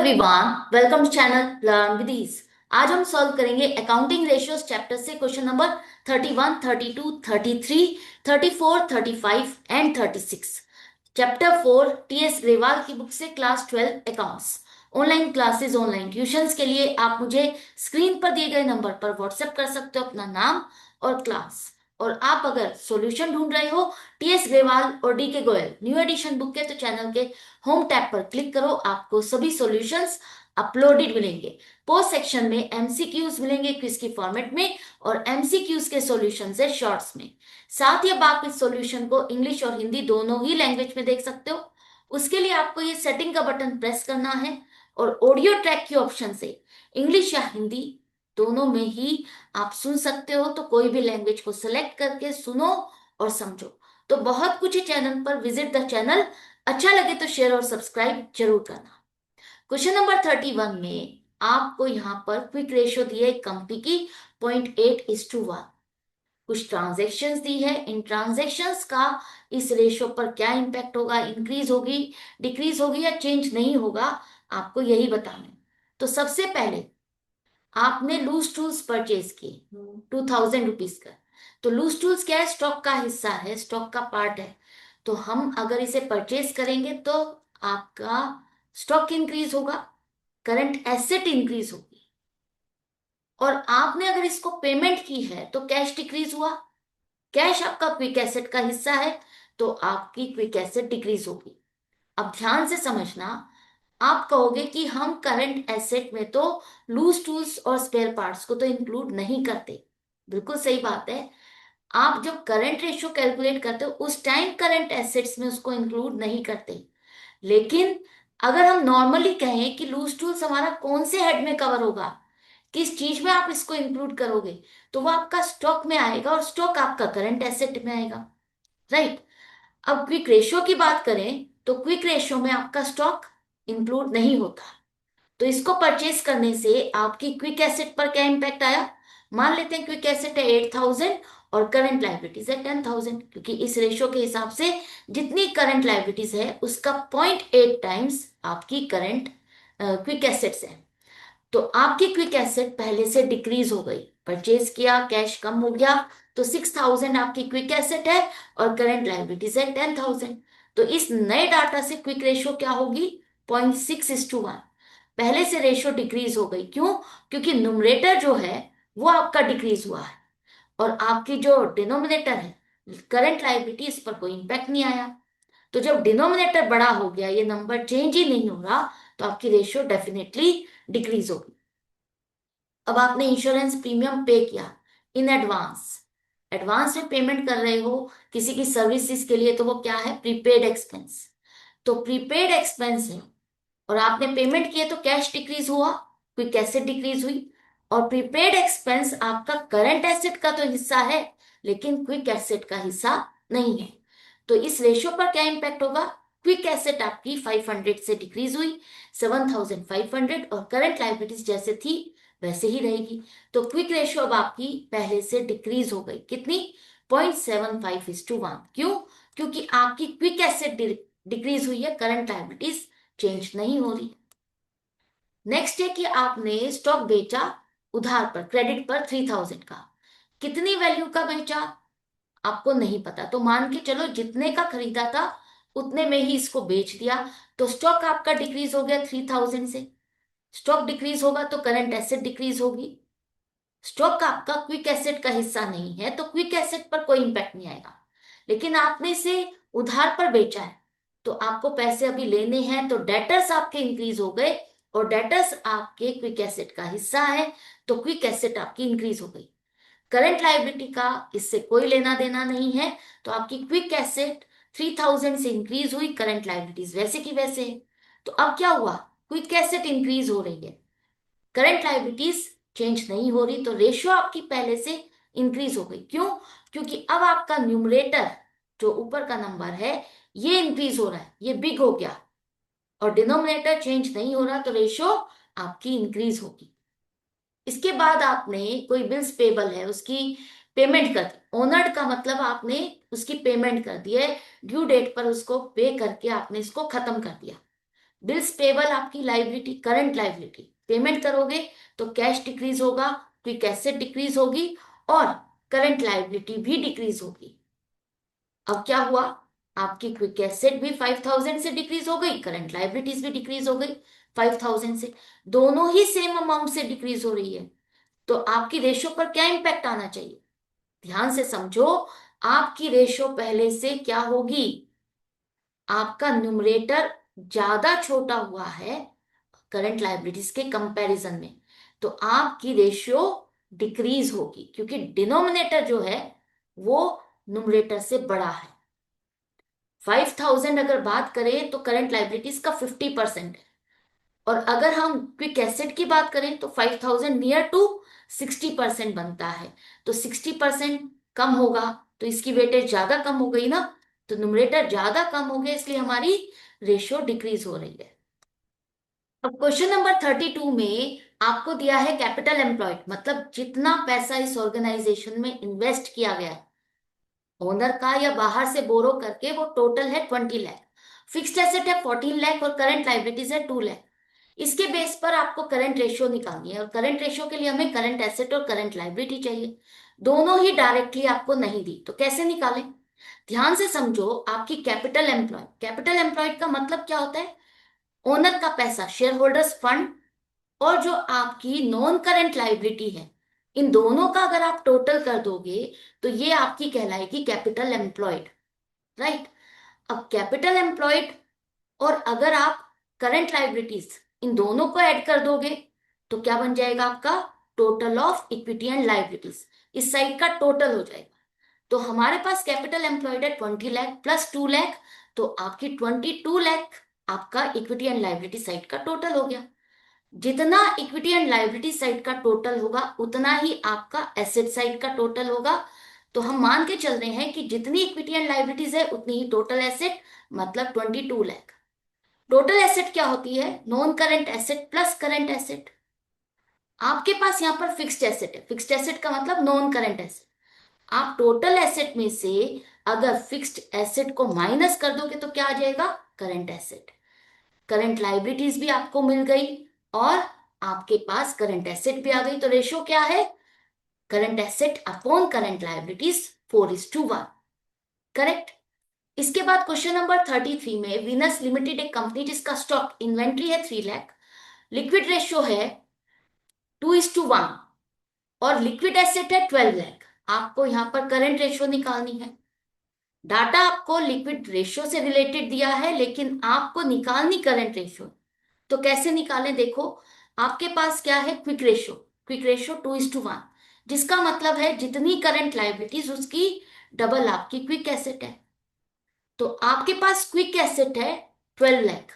Everyone, welcome to channel learn with ease. आज हम solve करेंगे अकाउंटिंग रेशियोज चैप्टर से question number 31, 32, 33, 34, 35 and 36। Chapter 4 TS Grewal की book से class 12 accounts. Online classes, online tuitions के लिए आप मुझे स्क्रीन पर दिए गए नंबर पर व्हाट्सएप कर सकते हो अपना नाम और क्लास। और आप अगर सॉल्यूशन ढूंढ रहे हो टीएस ग्रेवाल और डी के गोयल न्यू एडिशन बुक के, तो चैनल के होम टैब पर क्लिक करो, आपको सभी सॉल्यूशंस अपलोडेड मिलेंगे। पोस्ट सेक्शन में एमसीक्यूज मिलेंगे क्विज की फॉर्मेट में, और एमसीक्यूज के सॉल्यूशन है शॉर्ट्स में। साथ ही अब आप इस सॉल्यूशन को इंग्लिश और हिंदी दोनों ही लैंग्वेज में देख सकते हो। उसके लिए आपको ये सेटिंग का बटन प्रेस करना है और ऑडियो ट्रैक के ऑप्शन से इंग्लिश या हिंदी दोनों में ही आप सुन सकते हो। तो कोई भी लैंग्वेज को सिलेक्ट करके सुनो और समझो। तो बहुत कुछ है चैनल पर, विजिट द चैनल। अच्छा लगे तो शेयर और सब्सक्राइब जरूर करना। क्वेश्चन नंबर 31 में आपको यहाँ पर क्विक रेशियो दी है कंपनी की 0.8:1। कुछ ट्रांजैक्शंस दी है, इन ट्रांजैक्शंस का इस रेशियो पर क्या इंपैक्ट होगा, इंक्रीज होगी, डिक्रीज होगी या चेंज नहीं होगा, आपको यही बताना है। तो सबसे पहले आपने लूज टूल्स परचेज किए 2000 रुपीज का। तो लूज टूल्स क्या है? स्टॉक का हिस्सा है, स्टॉक का पार्ट है। तो हम अगर इसे परचेज करेंगे तो आपका स्टॉक इंक्रीज होगा, करंट एसेट इंक्रीज होगी। और आपने अगर इसको पेमेंट की है तो कैश डिक्रीज हुआ। कैश आपका क्विक एसेट का हिस्सा है, तो आपकी क्विक एसेट डिक्रीज होगी। अब ध्यान से समझना, आप कहोगे कि हम करंट एसेट में तो लूज टूल्स और स्पेयर पार्ट्स को तो इंक्लूड नहीं करते। बिल्कुल सही बात है। आप जब करंट रेशियो कैलकुलेट करते हो उस टाइम करंट एसेट्स में उसको इंक्लूड नहीं करते। लेकिन अगर हम नॉर्मली कहें कि लूज टूल्स हमारा कौन से हेड में कवर होगा, किस चीज में आप इसको इंक्लूड करोगे, तो वो आपका स्टॉक में आएगा और स्टॉक आपका करंट एसेट में आएगा। राइट। अब क्विक रेशियो की बात करें तो क्विक रेशियो में आपका स्टॉक इंक्लूड नहीं होता। तो इसको परचेज करने से आपकी क्विक एसेट पर क्या इंपैक्ट आया? मान लेते हैं क्विक एसेट है 8000 और करंट लाइबिलिटीज है 10,000, क्योंकि इस रेशियो के हिसाब से जितनी करंट लाइबिलिटीज है उसका 0.8 टाइम्स आपकी करंट क्विक एसेट्स है। तो आपकी क्विक एसेट पहले से डिक्रीज हो गई, परचेज किया, कैश कम हो गया, तो 6000 आपकी क्विक एसेट है और करंट लाइबिलिटीज है 10,000। तो इस नए डाटा से क्विक रेशियो क्या होगी? 0.6:1। पहले से रेशियो डिक्रीज हो गई। क्यों? क्योंकि न्यूमरेटर जो है वो आपका डिक्रीज हुआ है, और आपकी जो डिनोमिनेटर है करंट लाइबिलिटी, इस पर कोई इंपैक्ट नहीं आया। तो जब डिनोमिनेटर बड़ा हो गया, ये नंबर चेंज ही नहीं हो रहा, तो आपकी रेशियो डेफिनेटली डिक्रीज होगी। अब आपने इंश्योरेंस प्रीमियम पे किया इन एडवांस, एडवांस में पेमेंट कर रहे हो किसी की सर्विसेज के लिए, तो वो क्या है? Prepaid expense. तो प्रीपेड एक्सपेंस है और आपने पेमेंट किए तो कैश डिक्रीज हुआ, क्विक एसेट डिक्रीज हुई। और प्रीपेड एक्सपेंस आपका करंट एसेट का तो हिस्सा है, लेकिन क्विक एसेट का हिस्सा नहीं है। तो इस रेशियो पर क्या इंपैक्ट होगा? क्विक एसेट आपकी 500 से डिक्रीज हुई 7500, और करंट लाइबिलिटीज जैसे थी वैसे ही रहेगी। तो क्विक रेशियो अब आपकी पहले से डिक्रीज हो गई। कितनी? 0.75:1। क्यों? क्योंकि आपकी क्विक एसेट डिक्रीज हुई है, करंट लाइबिलिटीज चेंज नहीं हो रही। नेक्स्ट है कि आपने स्टॉक बेचा उधार पर, क्रेडिट पर 3000 का। कितनी वैल्यू का बेचा आपको नहीं पता, तो मान के चलो जितने का खरीदा था उतने में ही इसको बेच दिया। तो स्टॉक आपका डिक्रीज हो गया 3000 से। स्टॉक डिक्रीज होगा तो करंट एसेट डिक्रीज होगी। स्टॉक आपका क्विक एसेट का हिस्सा नहीं है, तो क्विक एसेट पर कोई इंपैक्ट नहीं आएगा। लेकिन आपने इसे उधार पर बेचा है, तो आपको पैसे अभी लेने हैं, तो डेटर्स आपके इंक्रीज हो गए, और डेटर्स आपके क्विक एसेट का हिस्सा है, तो क्विक एसेट आपकी इंक्रीज हो गई। करंट लाइबिलिटी का इससे कोई लेना देना नहीं है, तो आपकी क्विक एसेट 3000 से इंक्रीज हुई, करंट लाइबिलिटीज वैसे की वैसे है। तो अब क्या हुआ? क्विक एसेट इंक्रीज हो रही है, करंट लाइबिलिटीज चेंज नहीं हो रही, तो रेशियो आपकी पहले से इंक्रीज हो गई। क्यों? क्योंकि अब आपका न्यूमरेटर जो ऊपर का नंबर है ये इंक्रीज हो रहा है, ये बिग हो गया, और डिनोमिनेटर चेंज नहीं हो रहा, तो रेशियो आपकी इंक्रीज होगी। इसके बाद आपने कोई बिल्स पेबल है उसकी पेमेंट कर दी। ओनर्ड का मतलब आपने उसकी पेमेंट कर दी है, ड्यू डेट पर उसको पे करके आपने इसको खत्म कर दिया। बिल्स पेबल आपकी लाइबिलिटी, करंट लाइबिलिटी, पेमेंट करोगे तो कैश डिक्रीज होगा, क्विक एसेट डिक्रीज होगी और करंट लाइबिलिटी भी डिक्रीज होगी। अब क्या हुआ, आपकी क्विक एसेट भी 5,000 से डिक्रीज हो गई, करंट लाइबिलिटीज भी डिक्रीज हो गई 5,000 से, दोनों ही सेम अमाउंट से डिक्रीज हो रही है। तो आपकी रेशो पर क्या इंपैक्ट आना चाहिए, ध्यान से समझो। आपकी रेशो पहले से क्या होगी, आपका न्यूमरेटर ज्यादा छोटा हुआ है करंट लाइबिलिटीज के कंपैरिजन में, तो आपकी रेशियो डिक्रीज होगी क्योंकि डिनोमिनेटर जो है वो न्यूमरेटर से बड़ा है। 5,000 अगर बात करें तो करंट लाइबिलिटीज का 50% है, और अगर हम क्विक एसेट की बात करें तो 5,000 नियर टू 60% बनता है। तो 60% कम होगा तो इसकी वेटेज ज्यादा कम हो गई ना, तो न्यूमरेटर ज्यादा कम हो गया, इसलिए हमारी रेशियो डिक्रीज हो रही है। अब क्वेश्चन नंबर 32 में आपको दिया है कैपिटल एम्प्लॉयड, मतलब जितना पैसा इस ऑर्गेनाइजेशन में इन्वेस्ट किया गया है ओनर का या बाहर से बोरो करके, वो टोटल है 20 लाख। फिक्स्ड एसेट है 14 लाख और करंट लाइबिलिटीज है 2 लाख। इसके बेस पर आपको करंट रेशियो निकालनी है, और करंट रेशियो के लिए हमें करंट एसेट और करंट लाइबिलिटी चाहिए। दोनों ही डायरेक्टली आपको नहीं दी, तो कैसे निकालें, ध्यान से समझो। आपकी कैपिटल एम्प्लॉयड का मतलब क्या होता है, ओनर का पैसा, शेयर होल्डर्स फंड, और जो आपकी नॉन करंट लाइबिलिटी है, इन दोनों का अगर आप टोटल कर दोगे तो ये आपकी कहलाएगी कैपिटल एम्प्लॉयड, राइट। अब कैपिटल एम्प्लॉयड और अगर आप करंट लाइबिलिटीज, इन दोनों को ऐड कर दोगे तो क्या बन जाएगा आपका total of equity and liabilities, इस साइड का टोटल हो जाएगा। तो हमारे पास कैपिटल एम्प्लॉयड है 20 लाख प्लस 2 लाख, तो आपकी 22 लाख आपका इक्विटी एंड लाइबिलिटी साइड का टोटल हो गया। जितना इक्विटी एंड लायबिलिटी साइड का टोटल होगा उतना ही आपका एसेट साइड का टोटल होगा। तो हम मान के चल रहे हैं कि जितनी इक्विटी एंड लायबिलिटीज है उतनी ही टोटल एसेट, मतलब 22 लाख। टोटल एसेट क्या होती है, non current asset plus current asset. आपके पास यहाँ पर फिक्स्ड एसेट है, फिक्स्ड एसेट का मतलब नॉन करंट एसेट। आप टोटल एसेट में से अगर फिक्स्ड एसेट को माइनस कर दोगे तो क्या आ जाएगा, करंट एसेट। करंट लाइबिलिटीज भी आपको मिल गई और आपके पास करंट एसेट भी आ गई, तो रेशियो क्या है, current asset upon current liabilities 4:1, correct. इसके बाद क्वेश्चन नंबर 33 में वीनस लिमिटेड एक कंपनी जिसका स्टॉक इन्वेंट्री है 3 लाख, लिक्विड रेशियो है 2:1 और लिक्विड एसेट है 12 लाख। आपको यहां पर करंट रेशियो निकालनी है। डाटा आपको लिक्विड रेशियो से रिलेटेड दिया है लेकिन आपको निकालनी करंट रेशियो। तो कैसे निकालें, देखो आपके पास क्या है, क्विक रेशियो 2:1, जिसका मतलब है जितनी करंट लाइबिलिटीज उसकी डबल आपकी क्विक एसेट है। तो आपके पास क्विक एसेट है 12 लाख,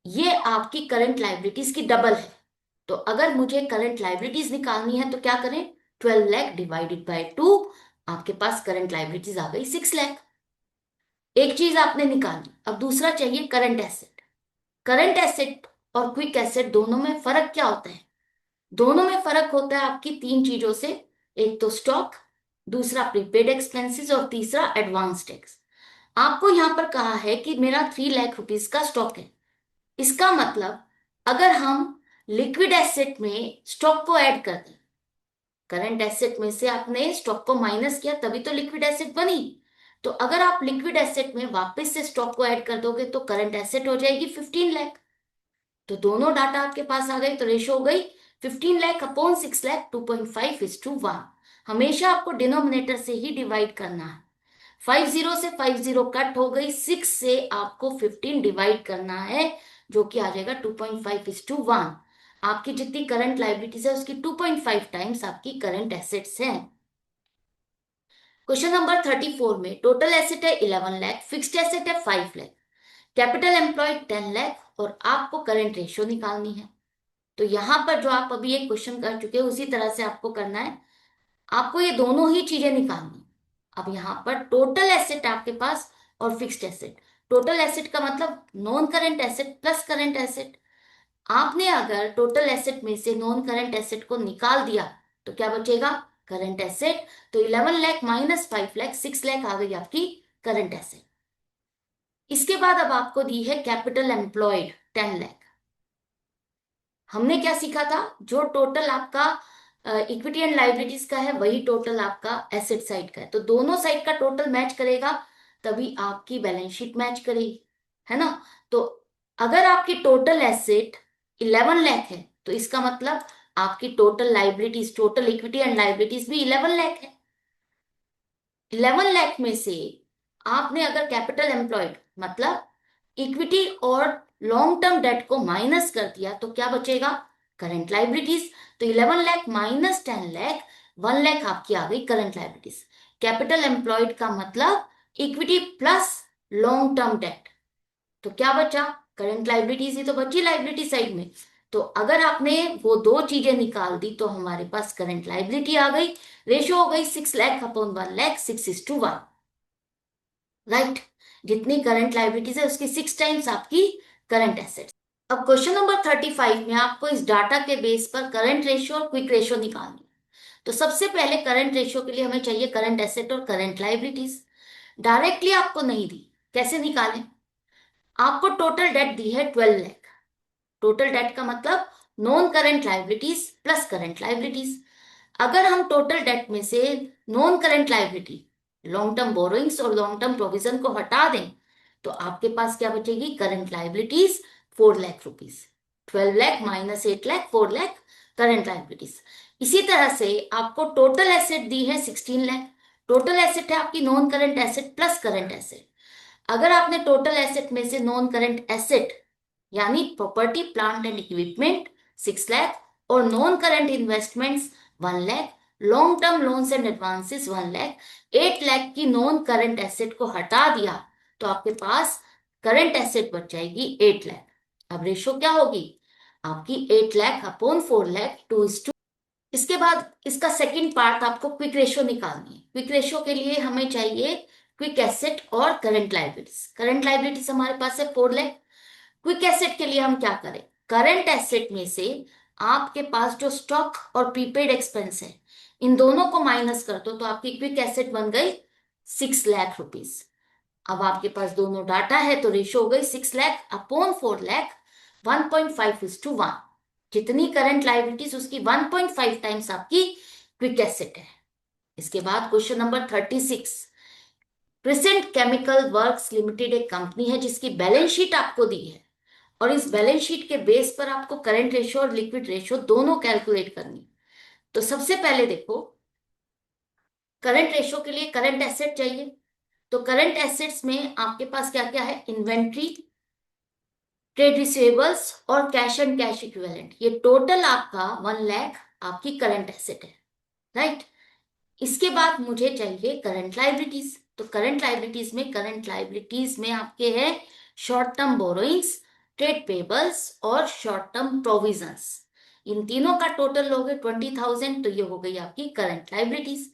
ये आपकी करंट लाइबिलिटीज की डबल है। तो अगर मुझे करंट लाइबिलिटीज निकालनी है तो क्या करें, 12 लाख डिवाइडेड बाय 2, आपके पास करंट लाइबिलिटीज आ गई 6 लाख। एक चीज आपने निकाली, अब दूसरा चाहिए करंट एसेट। करंट एसेट और क्विक एसेट दोनों में फर्क क्या होता है, दोनों में फर्क होता है आपकी तीन चीजों से, एक तो स्टॉक, दूसरा प्रीपेड एक्सपेंसेस और तीसरा एडवांस टैक्स। आपको यहां पर कहा है कि मेरा 3 लाख रुपीज का स्टॉक है, इसका मतलब अगर हम लिक्विड एसेट में स्टॉक को ऐड कर दें, करंट एसेट में से आपने स्टॉक को माइनस किया तभी तो लिक्विड एसेट बनी, तो अगर आप लिक्विड एसेट में वापस से स्टॉक को ऐड कर दोगे तो करंट एसेट हो जाएगी 15 लाख। तो दोनों डाटा आपके पास आ गए, तो रेशो हो गई 15 लाख अपॉन 6 लाख, 2.5:1। हमेशा आपको डिनोमिनेटर से ही डिवाइड करना है। 50 से 50 कट हो गई, 6 से आपको 15 डिवाइड करना है, जो कि आ जाएगा 2.5:1। आपकी जितनी करंट लाइबिलिटीज है उसकी 2.5 टाइम्स आपकी करंट एसेट्स हैं। क्वेश्चन नंबर 34 में टोटल एसेट है 11 लाख, फिक्स्ड एसेट है 5 लाख, कैपिटल एम्प्लॉयड 10 लाख और आपको करंट रेशियो निकालनी है। तो यहां पर जो आप अभी एक क्वेश्चन कर चुके हैं उसी तरह से आपको करना है, आपको ये दोनों ही चीजें निकालनी। अब यहां पर टोटल एसेट आपके पास और फिक्स्ड एसेट, टोटल एसेट का मतलब non current asset plus current asset. आपने अगर टोटल एसेट में से नॉन करंट एसेट को निकाल दिया तो क्या बचेगा, करंट एसेट। तो 11 लाख माइनस 5 लाख, 6 लाख आ गई आपकी करंट एसेट। इसके बाद अब आपको दी है कैपिटल एम्प्लॉयड 10 लाख। हमने क्या सीखा था, जो टोटल आपका इक्विटी एंड लाइबिलिटीज का है वही टोटल आपका एसेट साइड का है, तो दोनों साइड का टोटल मैच करेगा तभी आपकी बैलेंस शीट मैच करेगी, है ना। तो अगर आपकी टोटल एसेट 11 लाख है तो इसका मतलब आपकी total liabilities, total equity and liabilities भी 11 लाख है। 11 लाख में से आपने अगर कैपिटल एम्प्लॉयड मतलब इक्विटी और लॉन्ग टर्म डेट को माइनस कर दिया तो क्या बचेगा, करंट लाइबिलिटीज। तो 11 लाख माइनस 10 लाख, 1 लाख आपकी आ गई करंट लाइबिलिटीज। कैपिटल एम्प्लॉयड का मतलब equity plus long term debt, तो क्या बचा, करंट लाइबिलिटीज ही तो बची लाइबिलिटी साइड में। तो अगर आपने वो दो चीजें निकाल दी तो हमारे पास करंट लाइबिलिटी आ गई। रेशो हो गई 6 लाख अपॉन 1 लाख, 6:1। राइट, जितनी करंट लाइबिलिटीज है उसकी 6 टाइम्स आपकी करंट एसेट्स। अब क्वेश्चन नंबर 35 में आपको इस डाटा के बेस पर करंट रेशियो और क्विक रेशियो निकालनी है। तो सबसे पहले करंट रेशियो के लिए हमें चाहिए करंट एसेट और करंट लाइबिलिटीज। डायरेक्टली आपको नहीं दी, कैसे निकालें। आपको टोटल डेट दी है 12 लाख। टोटल डेट का मतलब non current liabilities plus current liabilities. अगर हम टोटल डेट में से non current liability, long term borrowings और लॉन्ग टर्म प्रोविजन को हटा दें तो आपके पास क्या बचेगी, current liabilities 4 lakh rupees. 12 lakh minus 8 lakh, 4 lakh current liabilities. इसी तरह से आपको टोटल एसेट दी है 16 लाख। टोटल एसेट है आपकी non current asset plus current asset. अगर आपने टोटल एसेट में से नॉन करंट एसेट यानी property plant and equipment 6 lakh और non current investments 1 lakh, long term loans and advances 1 lakh, 8 lakh की नॉन करंट एसेट को हटा दिया तो आपके पास करंट एसेट बच जाएगी 8 लाख। अब रेशो क्या होगी आपकी, 8 लाख अपॉन 4 लाख, 2:2। इसके बाद इसका सेकंड पार्ट आपको क्विक रेशियो निकालनी है। क्विक रेशियो के लिए हमें चाहिए क्विक एसेट और करंट लाइबिलिटीज। करंट लाइबिलिटीज हमारे पास है 4 लाख। क्विक एसेट के लिए हम क्या करें, करंट एसेट में से आपके पास जो स्टॉक और प्रीपेड एक्सपेंस है इन दोनों को माइनस कर दो तो आपकी क्विक एसेट बन गई 6 लाख रुपीज। अब आपके पास दोनों डाटा है तो रेशो हो गई 6 लाख अपॉन 4 लाख, 1.5:1। जितनी करंट लाइबिलिटीज उसकी 1.5 टाइम्स आपकी क्विक एसेट है। इसके बाद question number 36। Present chemical works limited एक कंपनी है जिसकी बैलेंस शीट आपको दी है और इस बैलेंस शीट के बेस पर आपको करंट रेशियो और लिक्विड रेशियो दोनों कैलकुलेट करनी। तो सबसे पहले देखो, करंट रेशियो के लिए करंट एसेट चाहिए। तो करंट एसेट्स में आपके पास क्या क्या है, इन्वेंट्री, ट्रेड रिसीवेबल्स और कैश एंड कैश इक्विवेलेंट। ये टोटल आपका 1 लाख आपकी करंट एसेट है। राइट, इसके बाद मुझे चाहिए करंट लाइबिलिटीज। तो करंट लाइबिलिटीज में आपके है short term borrowings, trade payables और शॉर्ट टर्म प्रोविजंस। इन तीनों का टोटल लोगे 20,000 तो ये हो गई आपकी करंट लाइबिलिटीज।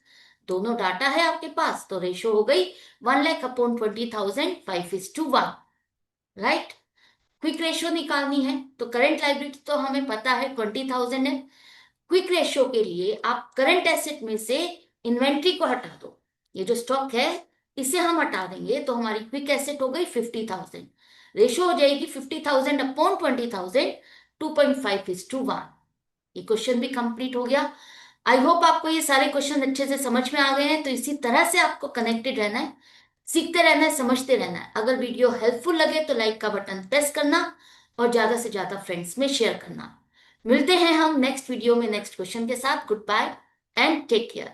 दोनों डाटा है आपके पास तो रेशो हो गई 1 lakh upon 20,000, 5:1। Right, quick ratio निकालनी है तो करंट लाइबिलिटी तो हमें पता है 20,000 है। क्विक रेशियो के लिए आप करंट एसेट में से इन्वेंट्री को हटा दो, ये जो स्टॉक है इसे हम हटा देंगे तो हमारी क्विक एसेट हो गई 50,000। रेशियो हो जाएगी 50,000/20,000, 2.5:1। ये क्वेश्चन भी कंप्लीट हो गया। आई होप आपको ये सारे क्वेश्चन अच्छे से समझ में आ गए हैं। तो इसी तरह से आपको कनेक्टेड रहना है, सीखते रहना है, समझते रहना है। अगर वीडियो हेल्पफुल लगे तो लाइक का बटन प्रेस करना और ज्यादा से ज्यादा फ्रेंड्स में शेयर करना। मिलते हैं हम नेक्स्ट वीडियो में नेक्स्ट क्वेश्चन के साथ। Goodbye and take care.